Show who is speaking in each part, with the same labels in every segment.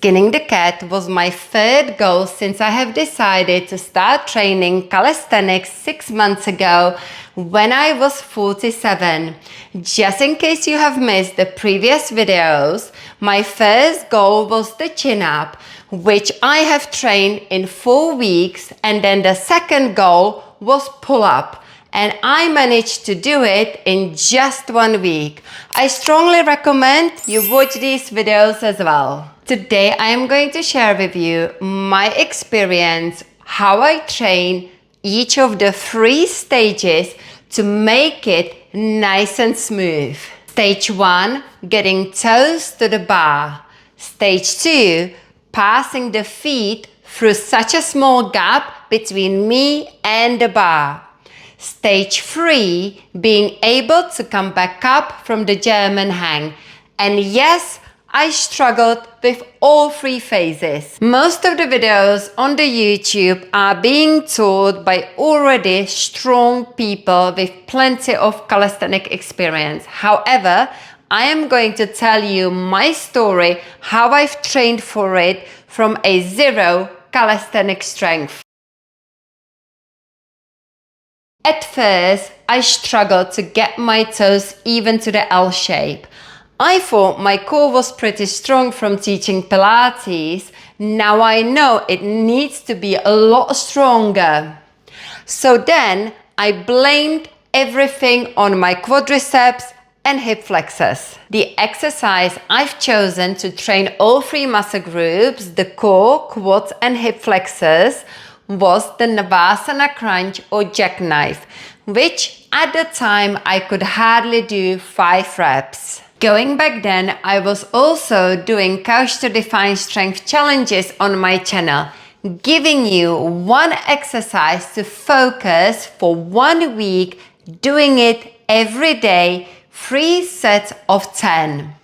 Speaker 1: Skinning the cat was my third goal since I have decided to start training calisthenics 6 months ago when I was 47. Just in case you have missed the previous videos, my first goal was the chin-up, which I have trained in 4 weeks, and then the second goal was pull-up. And I managed to do it in just 1 week. I strongly recommend you watch these videos as well. Today I am going to share with you my experience, how I train each of the 3 stages to make it nice and smooth. Stage 1, getting toes to the bar. Stage 2, passing the feet through such a small gap between me and the bar. Stage 3, being able to come back up from the German hang. And yes, I struggled with all 3 phases. Most of the videos on the YouTube are being taught by already strong people with plenty of calisthenic experience. However, I am going to tell you my story, how I've trained for it from a 0 calisthenic strength. At first, I struggled to get my toes even to the L shape. I thought my core was pretty strong from teaching Pilates. Now I know it needs to be a lot stronger. So then I blamed everything on my quadriceps and hip flexors. The exercise I've chosen to train all 3 muscle groups, the core, quads and hip flexors, was the Navasana crunch or jackknife, which at the time I could hardly do 5 reps. Going back then, I was also doing couch to define strength challenges on my channel, giving you one exercise to focus for 1 week, doing it every day, 3 sets of 10.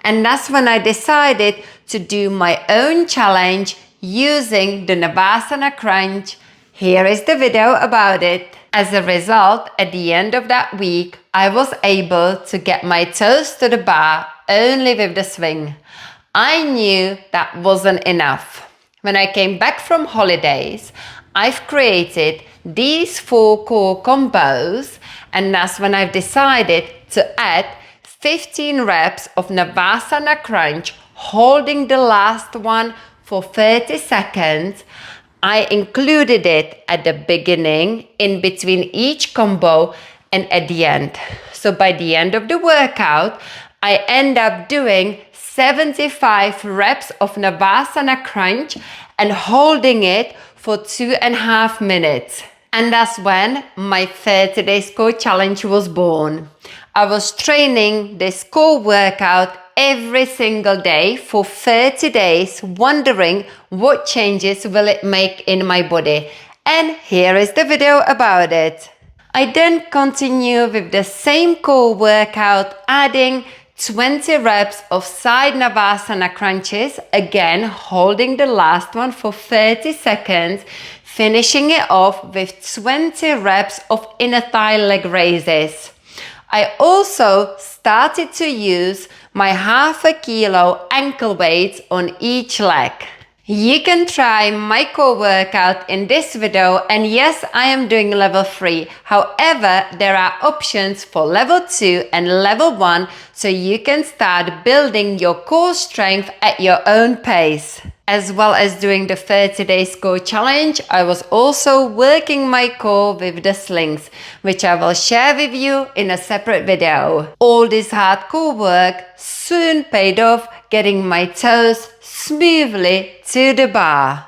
Speaker 1: And that's when I decided to do my own challenge using the Navasana crunch. Here is the video about it. As a result, at the end of that week, I was able to get my toes to the bar only with the swing. I knew that wasn't enough. When I came back from holidays, I've created these 4 core combos, and that's when I've decided to add 15 reps of Navasana crunch, holding the last one for 30 seconds. I included it at the beginning, in between each combo, and at the end. So by the end of the workout, I end up doing 75 reps of Navasana crunch and holding it for 2.5 minutes. And that's when my 30 days core challenge was born. I was training this core workout every single day for 30 days, wondering what changes will it make in my body. And here is the video about it. I then continue with the same core workout, adding 20 reps of side Navasana crunches, again holding the last one for 30 seconds, finishing it off with 20 reps of inner thigh leg raises. I also started to use my 0.5 kilo ankle weights on each leg. You can try my core workout in this video, and yes, I am doing level 3. However, there are options for level 2 and level 1, so you can start building your core strength at your own pace. As well as doing the 30 days core challenge, I was also working my core with the slings, which I will share with you in a separate video. All this hardcore work soon paid off, getting my toes smoothly to the bar.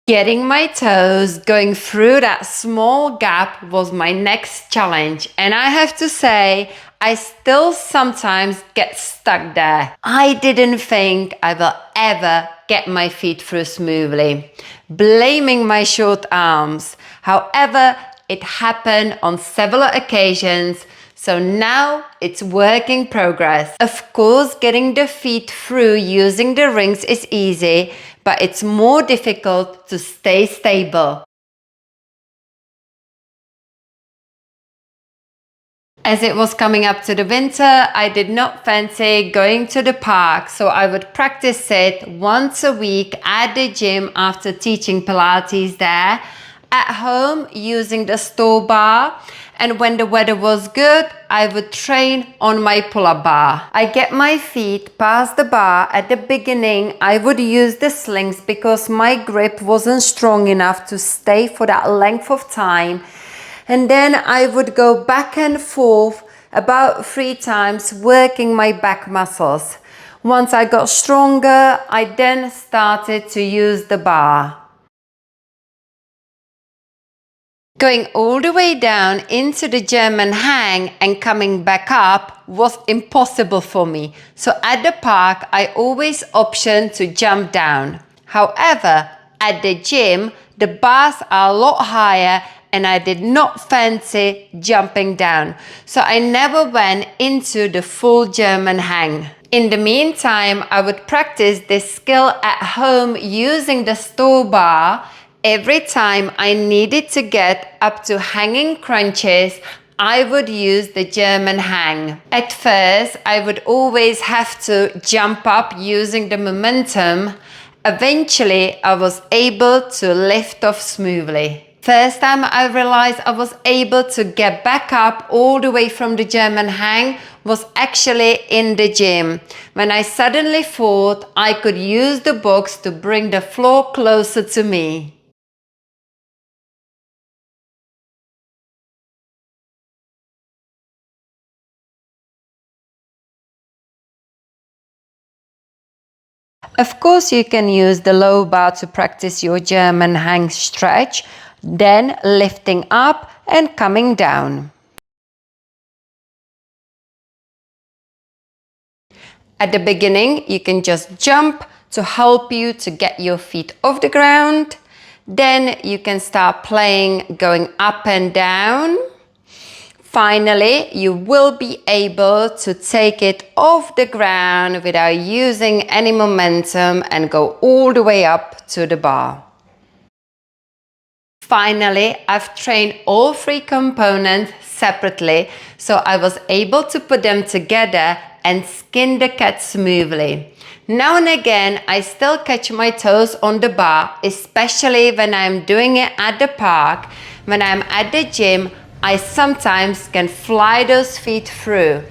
Speaker 1: Getting my toes going through that small gap was my next challenge, and I have to say, I still sometimes get stuck there. I didn't think I will ever get my feet through smoothly, blaming my short arms. However, it happened on several occasions, so now it's work in progress. Of course, getting the feet through using the rings is easy, but it's more difficult to stay stable. As it was coming up to the winter, I did not fancy going to the park, so I would practice it once a week at the gym after teaching Pilates there, at home using the store bar, and when the weather was good, I would train on my pull-up bar. I get my feet past the bar. At the beginning, I would use the slings because my grip wasn't strong enough to stay for that length of time. And then I would go back and forth about 3 times, working my back muscles. Once I got stronger, I then started to use the bar. Going all the way down into the German hang and coming back up was impossible for me. So at the park, I always option to jump down. However, at the gym, the bars are a lot higher and I did not fancy jumping down. So I never went into the full German hang. In the meantime, I would practice this skill at home using the store bar. Every time I needed to get up to hanging crunches, I would use the German hang. At first, I would always have to jump up using the momentum. Eventually, I was able to lift off smoothly. First time I realized I was able to get back up all the way from the German hang was actually in the gym, when I suddenly thought I could use the box to bring the floor closer to me. Of course, you can use the low bar to practice your German hang stretch, then lifting up and coming down. At the beginning, you can just jump to help you to get your feet off the ground. Then you can start playing, going up and down. Finally, you will be able to take it off the ground without using any momentum and go all the way up to the bar. Finally, I've trained all 3 components separately, so I was able to put them together and skin the cat smoothly. Now and again, I still catch my toes on the bar, especially when I'm doing it at the park. When I'm at the gym, I sometimes can fly those feet through.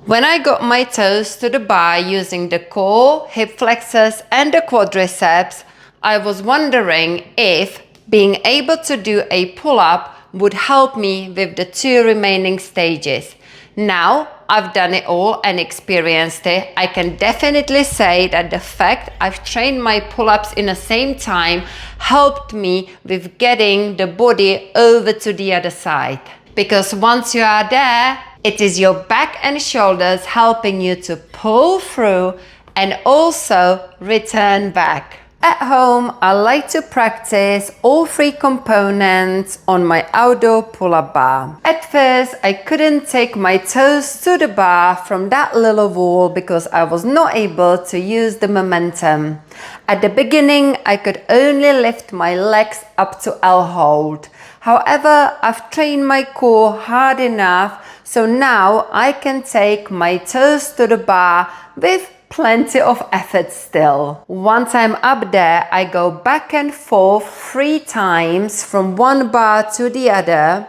Speaker 1: When I got my toes to the bar using the core, hip flexors and the quadriceps, I was wondering if being able to do a pull-up would help me with the 2 remaining stages. Now I've done it all and experienced it, I can definitely say that the fact I've trained my pull-ups in the same time helped me with getting the body over to the other side. Because once you are there, it is your back and shoulders helping you to pull through and also return back. At home, I like to practice all 3 components on my outdoor pull-up bar. At first, I couldn't take my toes to the bar from that little wall because I was not able to use the momentum. At the beginning, I could only lift my legs up to L hold. However, I've trained my core hard enough, so now I can take my toes to the bar with plenty of effort still. Once I'm up there, I go back and forth 3 times from one bar to the other.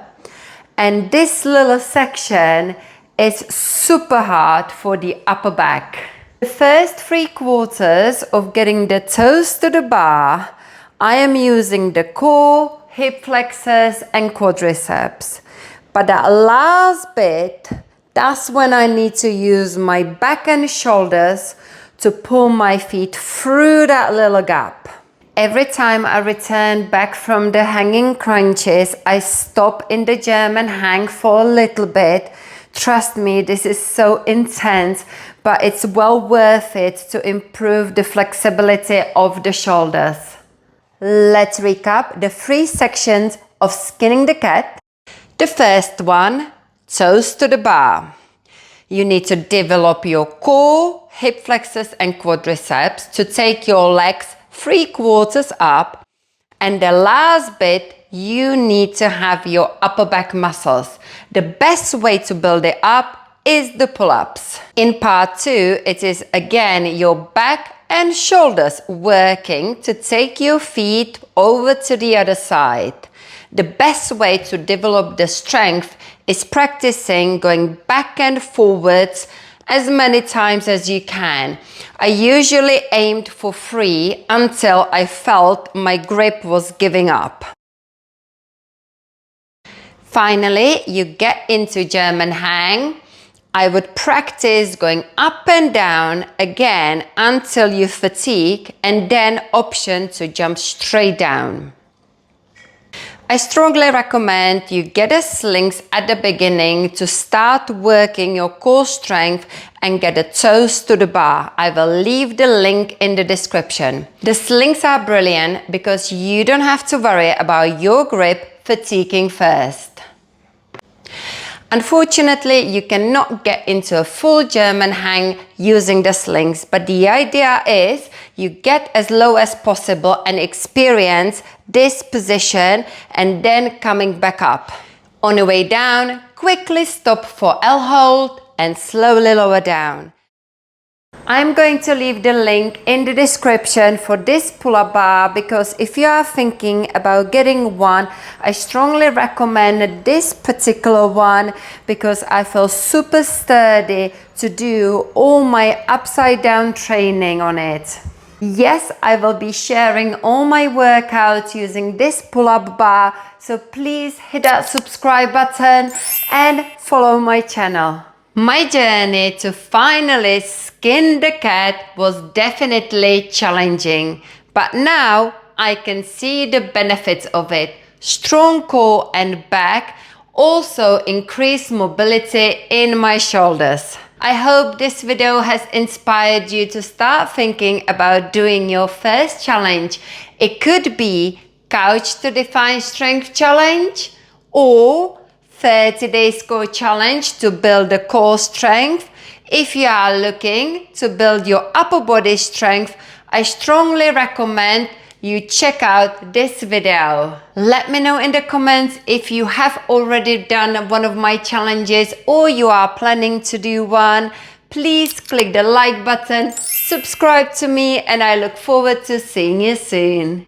Speaker 1: And this little section is super hard for the upper back. The first 3/4 of getting the toes to the bar, I am using the core, hip flexors and quadriceps. But that last bit, that's when I need to use my back and shoulders to pull my feet through that little gap. Every time I return back from the hanging crunches, I stop in the German hang for a little bit. Trust me, this is so intense, but it's well worth it to improve the flexibility of the shoulders. Let's recap the 3 sections of skinning the cat. The first one, toes to the bar. You need to develop your core, hip flexors and quadriceps to take your legs 3/4 up And the last bit, you need to have your upper back muscles. The best way to build it up is the pull-ups. In part 2, it is again your back and shoulders working to take your feet over to the other side. The best way to develop the strength is practicing going back and forwards as many times as you can. I usually aimed for 3 until I felt my grip was giving up. Finally, you get into German hang. I would practice going up and down again until you fatigue, and then option to jump straight down. I strongly recommend you get a slings at the beginning to start working your core strength and get the toes to the bar. I will leave the link in the description. The slings are brilliant because you don't have to worry about your grip fatiguing first. Unfortunately, you cannot get into a full German hang using the slings, but the idea is you get as low as possible and experience this position and then coming back up. On the way down, quickly stop for L hold and slowly lower down. I'm going to leave the link in the description for this pull-up bar because if you are thinking about getting one, I strongly recommend this particular one because I feel super sturdy to do all my upside down training on it. Yes, I will be sharing all my workouts using this pull-up bar, so please hit that subscribe button and follow my channel. My journey to finally skin the cat was definitely challenging, but now I can see the benefits of it. Strong core and back, also increased mobility in my shoulders. I hope this video has inspired you to start thinking about doing your first challenge. It could be Couch to Define Strength Challenge or 30 days core challenge to build the core strength. If you are looking to build your upper body strength, I strongly recommend you check out this video. Let me know in the comments if you have already done one of my challenges or you are planning to do one. Please click the like button, subscribe to me, and I look forward to seeing you soon.